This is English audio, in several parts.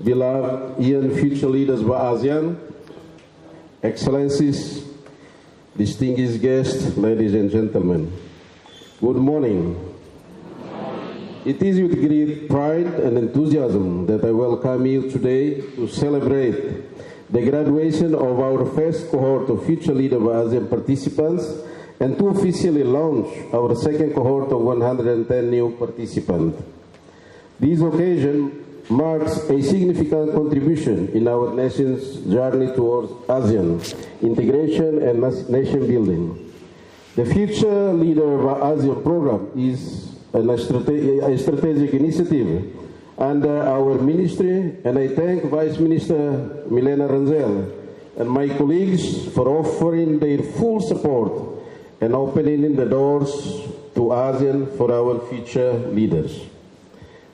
Beloved young future leaders of ASEAN, Excellencies, distinguished guests, ladies and gentlemen, good morning. It is with great pride and enthusiasm that I welcome you today to celebrate the graduation of our first cohort of future leaders of ASEAN participants and to officially launch our second cohort of 110 new participants. This occasion marks a significant contribution in our nation's journey towards ASEAN integration and nation building. The Future Leader of ASEAN program is a strategic initiative under our ministry, and I thank Vice Minister Milena Rangel and my colleagues for offering their full support and opening the doors to ASEAN for our future leaders.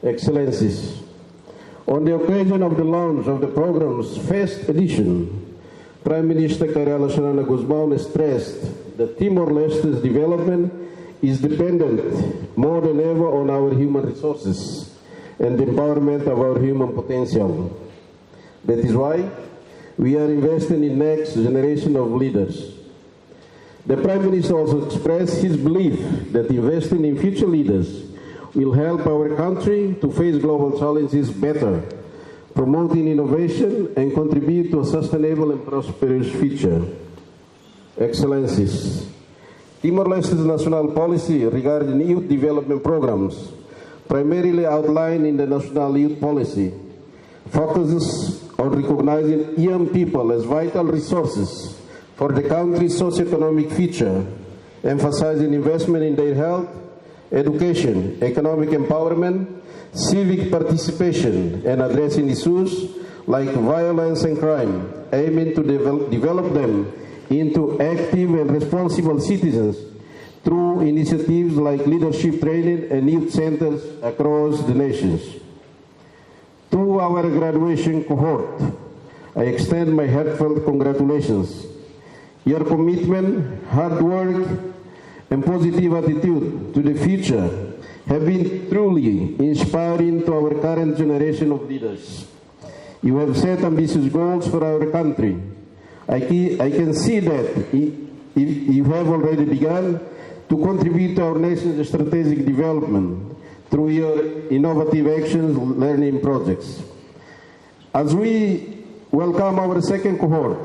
Excellencies, on the occasion of the launch of the program's first edition, Prime Minister 𝐾𝐢𝐬𝐿𝐴 Guzmão stressed that Timor-Leste's development is dependent more than ever on our human resources and the empowerment of our human potential. That is why we are investing in next generation of leaders. The Prime Minister also expressed his belief that investing in future leaders will help our country to face global challenges better, promoting innovation and contribute to a sustainable and prosperous future. Excellencies, Timor-Leste's national policy regarding youth development programs, primarily outlined in the National Youth Policy, focuses on recognizing young people as vital resources for the country's socio-economic future, emphasizing investment in their health, education, economic empowerment, civic participation, and addressing issues like violence and crime, aiming to develop them into active and responsible citizens through initiatives like leadership training and youth centers across the nations. To our graduation cohort, I extend my heartfelt congratulations. Your commitment, hard work, and positive attitude to the future have been truly inspiring to our current generation of leaders. You have set ambitious goals for our country. I can see that you have already begun to contribute to our nation's strategic development through your innovative actions, learning projects. As we welcome our second cohort,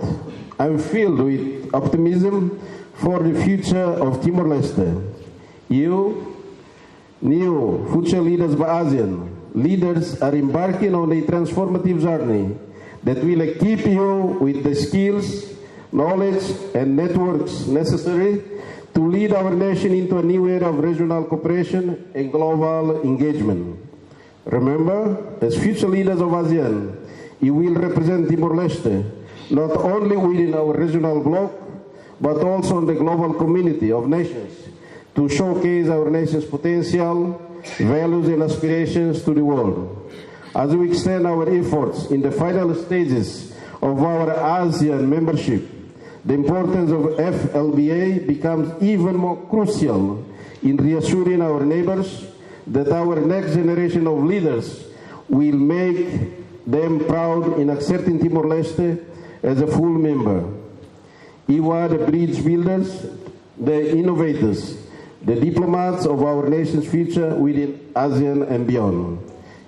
I'm filled with optimism for the future of Timor-Leste. You, new future leaders of ASEAN, leaders are embarking on a transformative journey that will equip you with the skills, knowledge, and networks necessary to lead our nation into a new era of regional cooperation and global engagement. Remember, as future leaders of ASEAN, you will represent Timor-Leste not only within our regional bloc, but also in the global community of nations to showcase our nation's potential, values, and aspirations to the world. As we extend our efforts in the final stages of our ASEAN membership, the importance of FLBA becomes even more crucial in reassuring our neighbors that our next generation of leaders will make them proud in accepting Timor-Leste as a full member. You are the bridge builders, the innovators, the diplomats of our nation's future within ASEAN and beyond.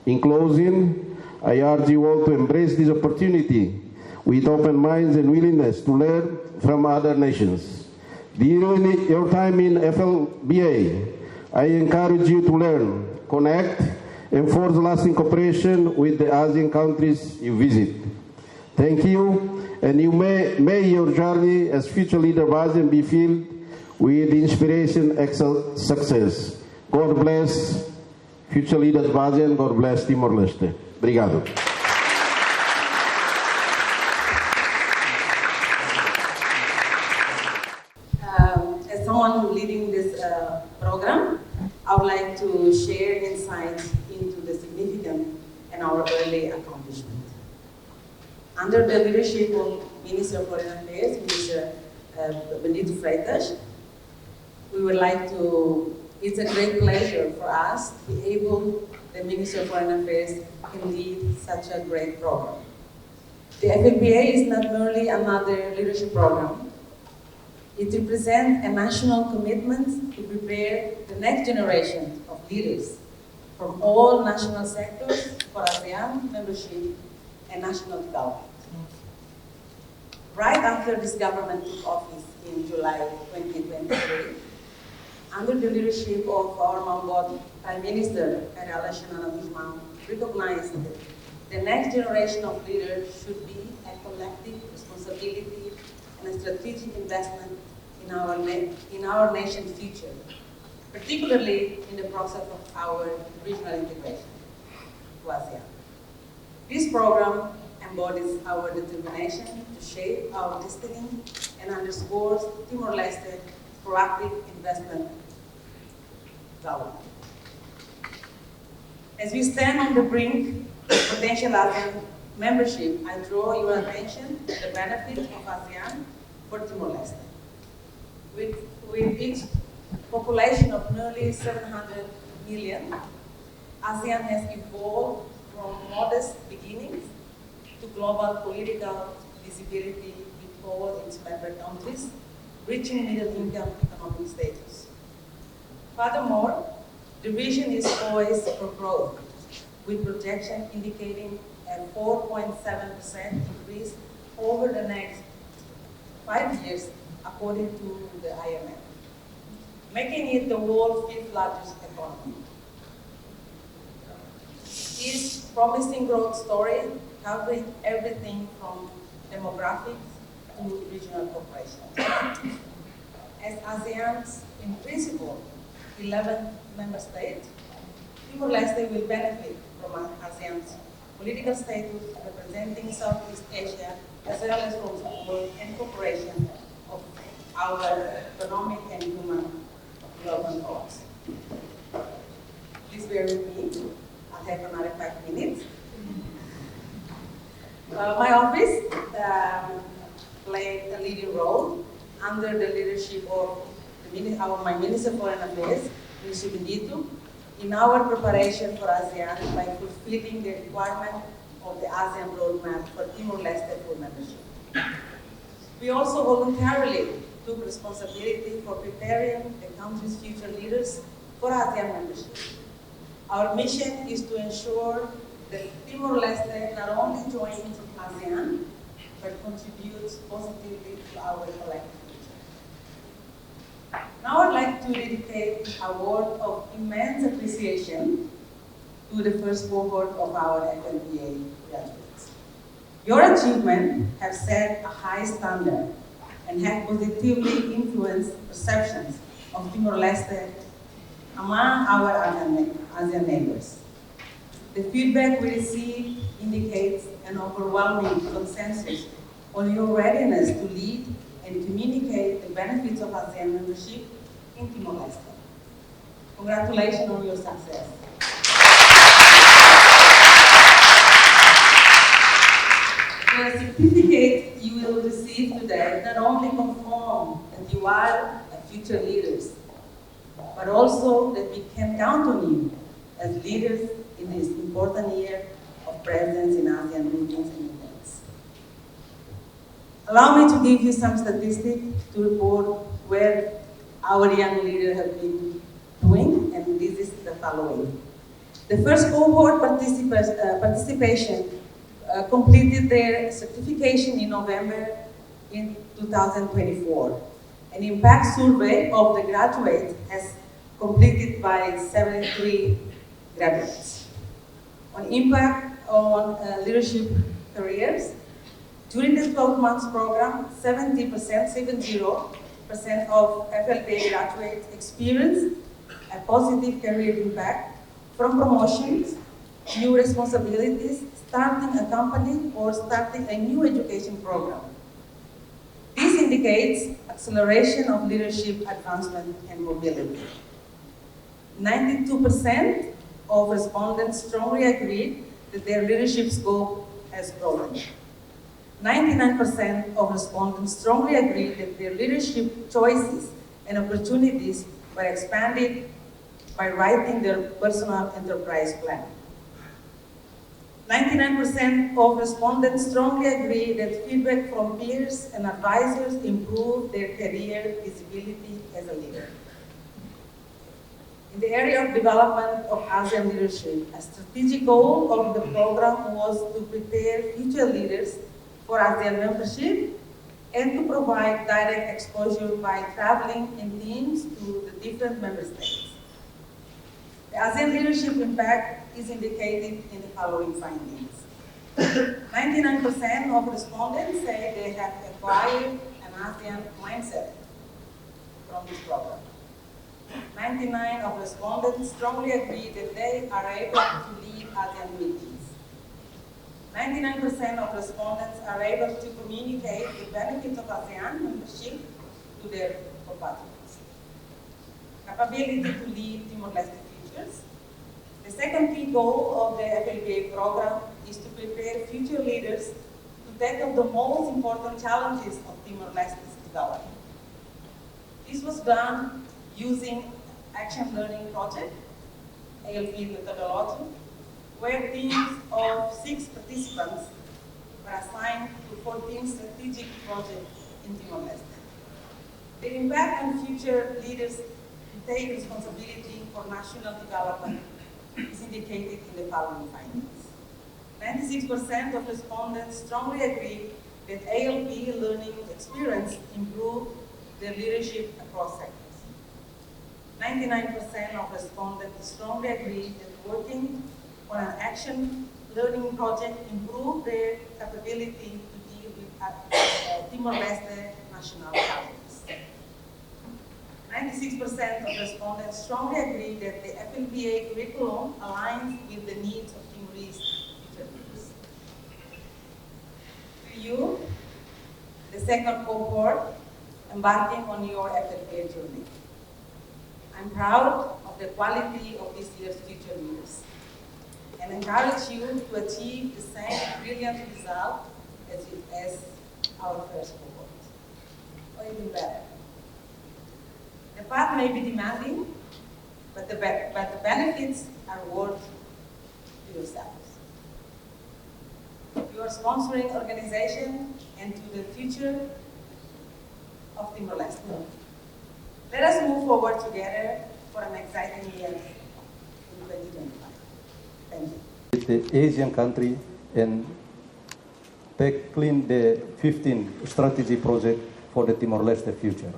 In closing, I urge you all to embrace this opportunity with open minds and willingness to learn from other nations. During your time in FLBA, I encourage you to learn, connect, and forge lasting cooperation with the ASEAN countries you visit. Thank you, and may your journey as future leader of ASEAN be filled with inspiration and success. God bless future leaders of ASEAN. God bless Timor-Leste. Obrigado. As someone leading this program, I would like to share insights into the significance and our early accomplishment. Under the leadership of Minister of Foreign Affairs, Minister Bendito Freitas, we would like to, it's a great pleasure for us to be able, the Minister of Foreign Affairs can lead such a great program. The FBLA is not merely another leadership program. It represents a national commitment to prepare the next generation of leaders from all national sectors for ASEAN membership and national development. Right after this government took office in July 2023, under the leadership of our Mongol Prime Minister, 𝐒𝐞𝐬𝐿 recognized that the next generation of leaders should be a collective responsibility and a strategic investment in our nation's future, particularly in the process of our regional integration to ASEAN. This program embodies our determination to shape our destiny and underscores Timor-Leste's proactive investment development. As we stand on the brink of potential ASEAN membership, I draw your attention to the benefits of ASEAN for Timor-Leste. With its population of nearly 700 million, ASEAN has evolved from modest beginnings to global political visibility with all its member countries reaching middle-income economic status. Furthermore, the region is poised for growth, with projections indicating a 4.7% increase over the next 5 years, according to the IMF, making it the world's 5th largest economy. This promising growth story covering everything from demographics to regional cooperation. As ASEAN's, in principle, 11th member state, Timor-Leste will benefit from ASEAN's political status representing Southeast Asia, as well as from support and cooperation of our economic and human development goals. Please bear with me. I'll have another 5 minutes. My office played a leading role under the leadership of my Minister of Foreign Affairs, Minister Bendito, in our preparation for ASEAN by fulfilling the requirement of the ASEAN roadmap for Timor-Leste full membership. We also voluntarily took responsibility for preparing the country's future leaders for ASEAN membership. Our mission is to ensure that Timor-Leste not only joins ASEAN, but contributes positively to our collective future. Now I'd like to dedicate a word of immense appreciation to the first cohort of our FLBA graduates. Your achievements have set a high standard and have positively influenced perceptions of Timor-Leste among our ASEAN neighbors. The feedback we receive indicates an overwhelming consensus on your readiness to lead and communicate the benefits of ASEAN membership in Timor-Leste. Congratulations on your success. The certificate you will receive today not only confirm that you are future leaders, but also that we can count on you as leaders in this important year of presence in ASEAN meetings and events. Allow me to give you some statistics to report where our young leaders have been doing, and this is the following. The first cohort participation completed their certification in November in 2024. An impact survey of the graduates has completed by 73 graduates. On impact on leadership careers, during the 12 months program, 70% of FLBA graduates experienced a positive career impact from promotions, new responsibilities, starting a company, or starting a new education program. This indicates acceleration of leadership advancement and mobility. 92% of respondents strongly agreed that their leadership scope has grown. 99% of respondents strongly agreed that their leadership choices and opportunities were expanded by writing their personal enterprise plan. 99% of respondents strongly agree that feedback from peers and advisors improved their career visibility as a leader. In the area of development of ASEAN leadership, a strategic goal of the program was to prepare future leaders for ASEAN membership and to provide direct exposure by traveling in teams to the different member states. The ASEAN leadership impact is indicated in the following findings. 99% of respondents say they have acquired an ASEAN mindset from this program. 99% of respondents strongly agree that they are able to lead ASEAN meetings. 99% of respondents are able to communicate the benefits of ASEAN membership to their compatriots. Capability to lead Timor-Leste futures. The second key goal of the FLBA program is to prepare future leaders to tackle the most important challenges of Timor-Leste's development. This was done using Action Learning Project, ALP methodology, where teams of 6 participants were assigned to 14 strategic projects in Timor-Leste. The impact on future leaders to take responsibility for national development is indicated in the following findings. 96% of respondents strongly agree that ALP learning experience improved their leadership across sectors. 99% of respondents strongly agree that working on an action learning project improved their capability to deal with Timor-Leste national challenges. 96% of respondents strongly agree that the FLBA curriculum aligns with the needs of Timorese future leaders. To you, the second cohort, embarking on your FLBA journey. I'm proud of the quality of this year's future leaders and encourage you to achieve the same brilliant result as our first cohort, or even better. The path may be demanding, but the benefits are worth to yourselves, to your sponsoring organization, and to the future of Timor-Leste. Let us move forward together for an exciting year in 2025. Thank you. With the Asian country and tackling the 15th strategy project for the Timor-Leste future.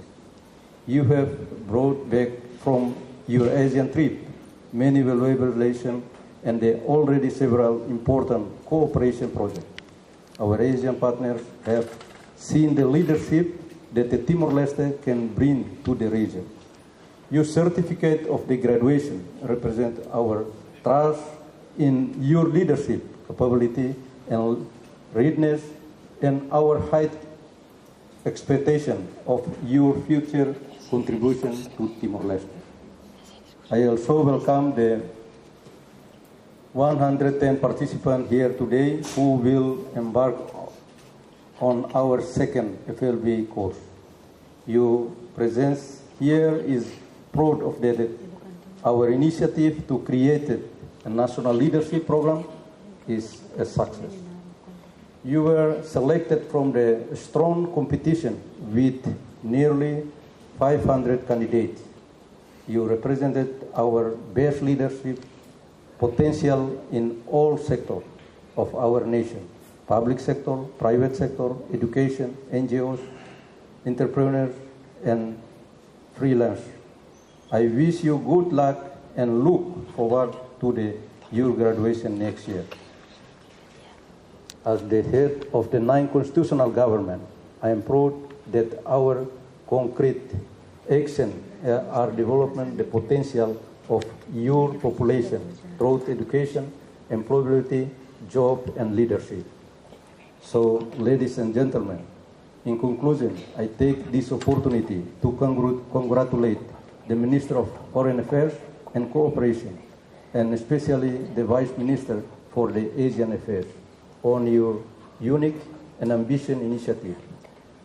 You have brought back from your Asian trip many valuable lessons and already several important cooperation projects. Our Asian partners have seen the leadership that the Timor-Leste can bring to the region. Your certificate of the graduation represents our trust in your leadership capability and readiness and our high expectation of your future contribution to Timor-Leste. I also welcome the 110 participants here today who will embark on our second FLBA course. Your presence here is proud of that our initiative to create a national leadership program is a success. You were selected from the strong competition with nearly 500 candidates. You represented our best leadership potential in all sectors of our nation: public sector, private sector, education, NGOs, entrepreneurs, and freelance. I wish you good luck and look forward to your graduation next year. As the head of the 9th constitutional government, I am proud that our concrete action are developing the potential of your population through education, employability, job, and leadership. So, ladies and gentlemen, in conclusion, I take this opportunity to congratulate the Minister of Foreign Affairs and Cooperation, and especially the Vice Minister for the Asian Affairs, on your unique and ambitious initiative.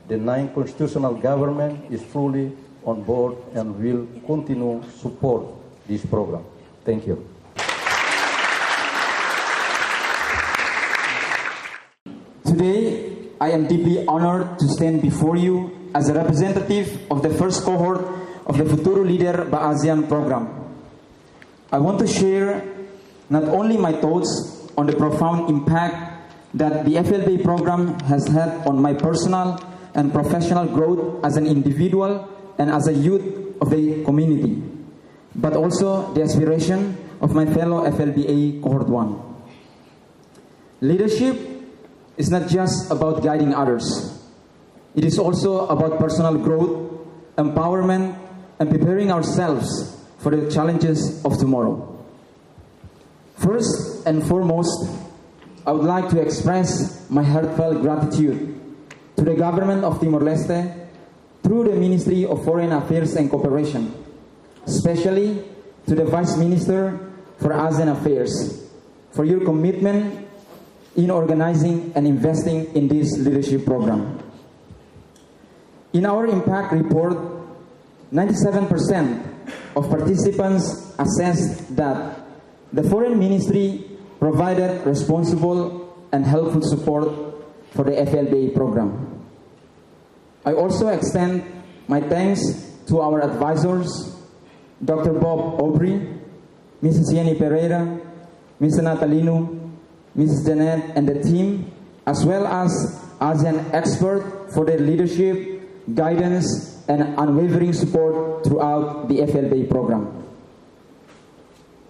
The 9th constitutional government is fully on board and will continue to support this program. Thank you. Today, I am deeply honored to stand before you as a representative of the first cohort of the Futuro Leader by ASEAN program. I want to share not only my thoughts on the profound impact that the FLBA program has had on my personal and professional growth as an individual and as a youth of the community, but also the aspiration of my fellow FLBA Cohort 1. Leadership is not just about guiding others. It is also about personal growth, empowerment, and preparing ourselves for the challenges of tomorrow. First and foremost, I would like to express my heartfelt gratitude to the government of Timor-Leste through the Ministry of Foreign Affairs and Cooperation, especially to the Vice Minister for ASEAN Affairs, for your commitment in organizing and investing in this leadership program. In our impact report, 97% of participants assessed that the Foreign Ministry provided responsible and helpful support for the FLBA program. I also extend my thanks to our advisors, Dr. Bob Aubrey, Mrs. Yenny Pereira, Mr. Natalino, Mrs. Janet, and the team, as well as ASEAN experts for their leadership, guidance, and unwavering support throughout the FLBA program.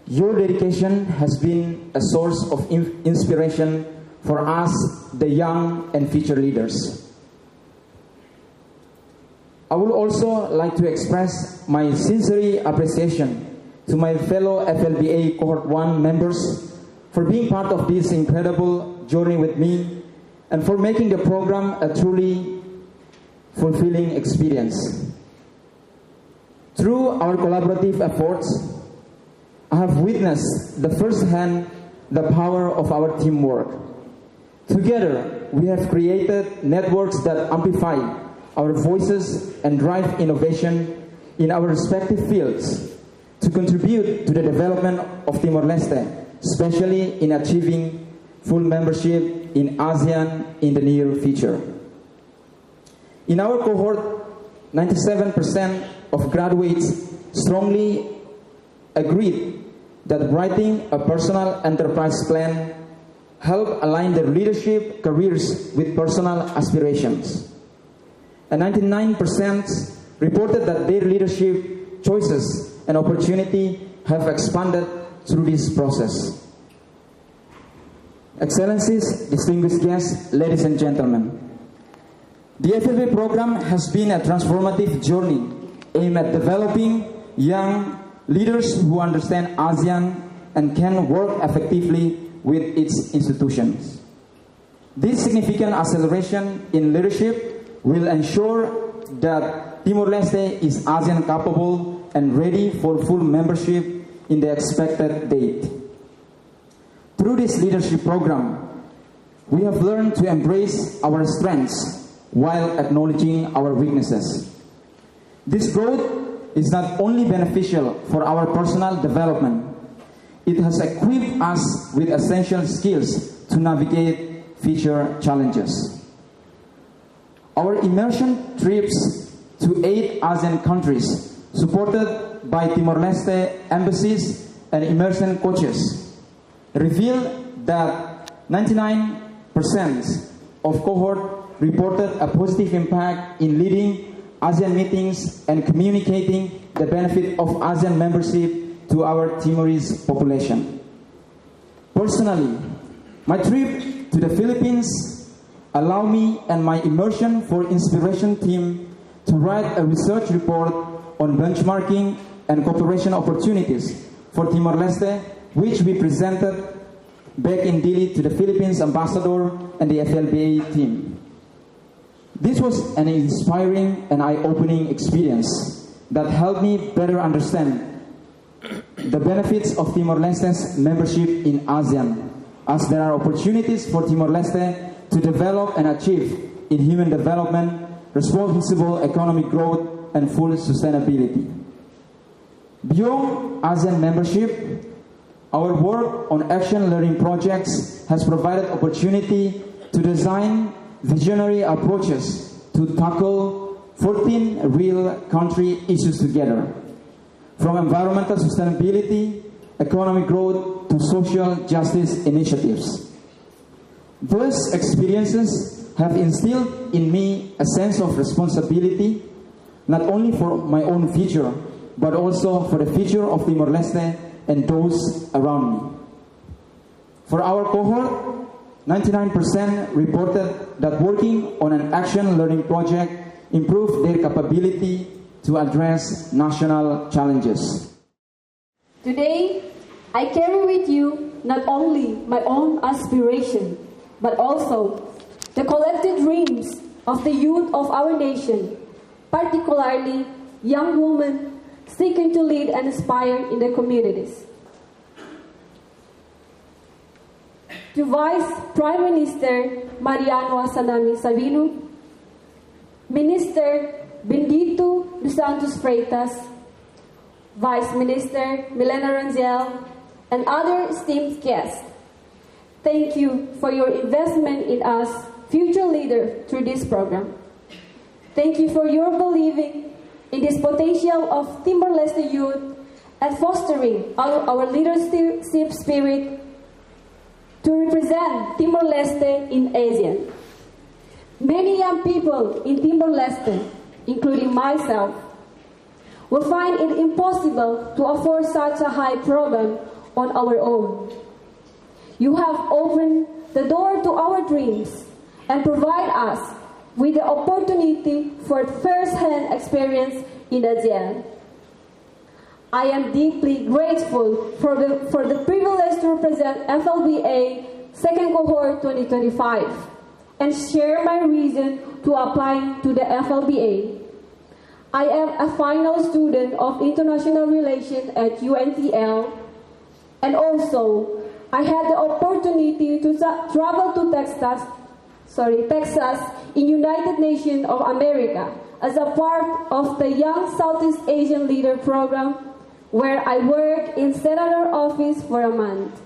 Your dedication has been a source of inspiration for us, the young and future leaders. I would also like to express my sincere appreciation to my fellow FLBA Cohort 1 members for being part of this incredible journey with me and for making the program a truly fulfilling experience. Through our collaborative efforts, I have witnessed firsthand the power of our teamwork. Together, we have created networks that amplify our voices and drive innovation in our respective fields to contribute to the development of Timor-Leste, especially in achieving full membership in ASEAN in the near future. In our cohort, 97% of graduates strongly agreed that writing a personal enterprise plan helped align their leadership careers with personal aspirations. And 99% reported that their leadership choices and opportunity have expanded through this process. Excellencies, distinguished guests, ladies and gentlemen, the FLBA program has been a transformative journey aimed at developing young leaders who understand ASEAN and can work effectively with its institutions. This significant acceleration in leadership will ensure that Timor-Leste is ASEAN capable and ready for full membership in the expected date. Through this leadership program, we have learned to embrace our strengths while acknowledging our weaknesses. This growth is not only beneficial for our personal development, it has equipped us with essential skills to navigate future challenges. Our immersion trips to 8 ASEAN countries, supported by Timor-Leste embassies and immersion coaches, revealed that 99% of cohort reported a positive impact in leading ASEAN meetings and communicating the benefit of ASEAN membership to our Timorese population. Personally, my trip to the Philippines allowed me and my Immersion for Inspiration team to write a research report on benchmarking and cooperation opportunities for Timor-Leste, which we presented back in Dili to the Philippines ambassador and the FLBA team. This was an inspiring and eye-opening experience that helped me better understand the benefits of Timor-Leste's membership in ASEAN, as there are opportunities for Timor-Leste to develop and achieve in human development, responsible economic growth, and full sustainability. Beyond ASEAN membership, our work on action learning projects has provided opportunity to design visionary approaches to tackle 14 real country issues together, from environmental sustainability, economic growth, to social justice initiatives. Those experiences have instilled in me a sense of responsibility, not only for my own future, but also for the future of Timor-Leste and those around me. For our cohort, 99% reported that working on an action learning project improved their capability to address national challenges. Today, I carry with you not only my own aspiration, but also the collective dreams of the youth of our nation, particularly young women seeking to lead and inspire in their communities. To Vice Prime Minister Mariano Asanami Sabino, Minister Bendito dos Santos Freitas, Vice Minister Milena Rangel, and other esteemed guests, thank you for your investment in us, future leader, through this program. Thank you for your believing in this potential of Timor-Leste youth and fostering our leadership spirit to represent Timor-Leste in ASEAN. Many young people in Timor-Leste, including myself, will find it impossible to afford such a high program on our own. You have opened the door to our dreams and provide us with the opportunity for first-hand experience in ASEAN. I am deeply grateful for the privilege to represent FLBA Second Cohort 2025 and share my reason to apply to the FLBA. I am a final student of International Relations at UNTL, and also I had the opportunity to travel to Texas in United Nations of America as a part of the Young Southeast Asian Leader Program, where I worked in Senator office for a month.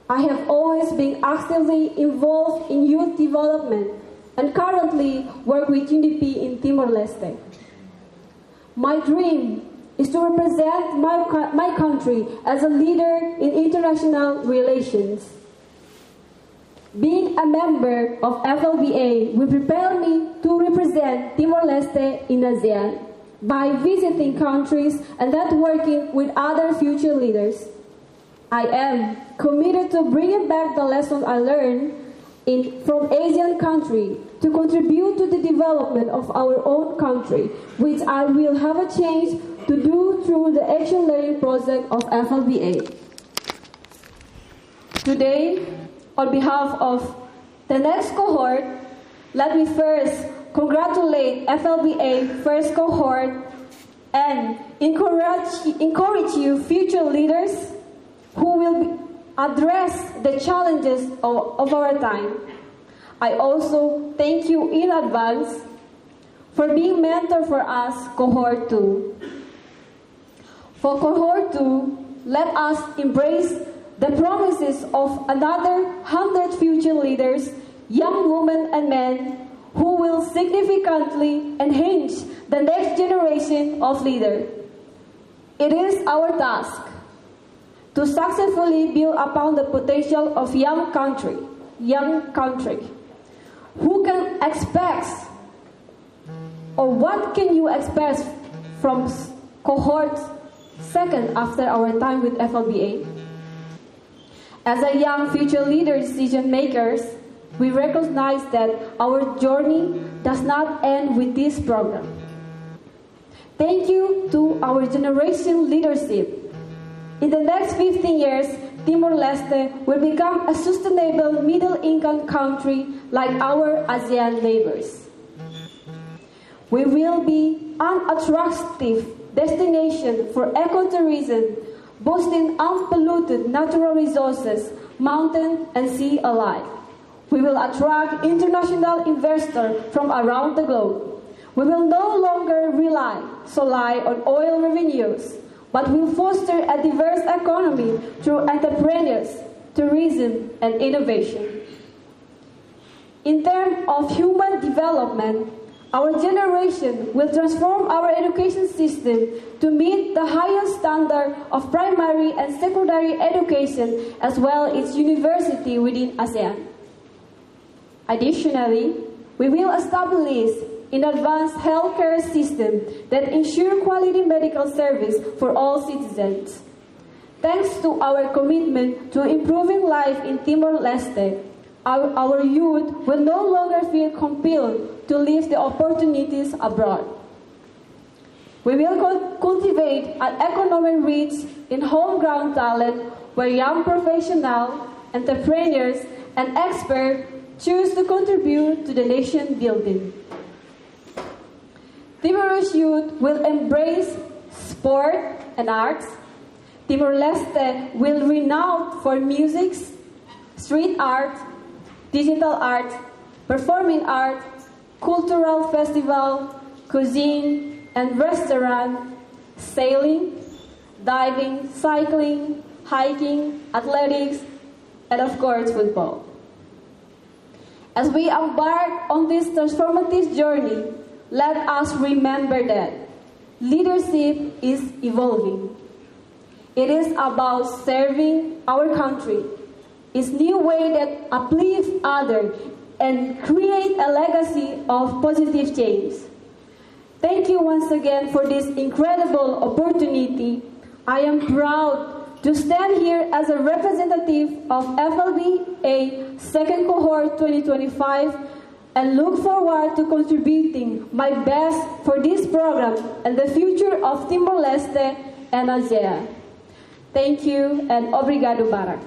I have always been actively involved in youth development and currently work with UNDP in Timor-Leste. My dream is to represent my country as a leader in international relations. Being a member of FLBA will prepare me to represent Timor-Leste in ASEAN by visiting countries and networking with other future leaders. I am committed to bringing back the lessons I learned from Asian countries to contribute to the development of our own country, which I will have a chance to do through the Action Learning Project of FLBA. Today, on behalf of the next cohort, let me first congratulate FLBA first cohort and encourage you future leaders who will address the challenges of our time. I also thank you in advance for being mentor for us, Cohort 2. For Cohort 2, let us embrace the promises of another 100 future leaders, young women and men, who will significantly enhance the next generation of leaders. It is our task to successfully build upon the potential of young country. Who can expect, or what can you expect from cohort second after our time with FLBA? As a young future leader decision makers, we recognize that our journey does not end with this program. Thank you to our generation leadership. In the next 15 years, Timor-Leste will become a sustainable middle-income country like our ASEAN neighbors. We will be an attractive destination for ecotourism, boasting unpolluted natural resources, mountain and sea alike. We will attract international investors from around the globe. We will no longer rely solely on oil revenues, but will foster a diverse economy through entrepreneurs, tourism, and innovation. In terms of human development, our generation will transform our education system to meet the highest standard of primary and secondary education, as well as university within ASEAN. Additionally, we will establish an advanced healthcare system that ensures quality medical service for all citizens. Thanks to our commitment to improving life in Timor-Leste, our youth will no longer feel compelled to leave the opportunities abroad. We will cultivate an economic rich in homegrown talent where young professionals, entrepreneurs, and experts choose to contribute to the nation building. Timorese youth will embrace sport and arts. Timor-Leste will renown for music, street art, digital art, performing art, cultural festival, cuisine and restaurant, sailing, diving, cycling, hiking, athletics, and of course football. As we embark on this transformative journey, let us remember that leadership is evolving. It is about serving our country. It's a new way that uplifts others and create a legacy of positive change. Thank you once again for this incredible opportunity. I am proud to stand here as a representative of FLBA second cohort 2025 and look forward to contributing my best for this program and the future of Timor-Leste and ASEAN. Thank you and obrigado, Barak.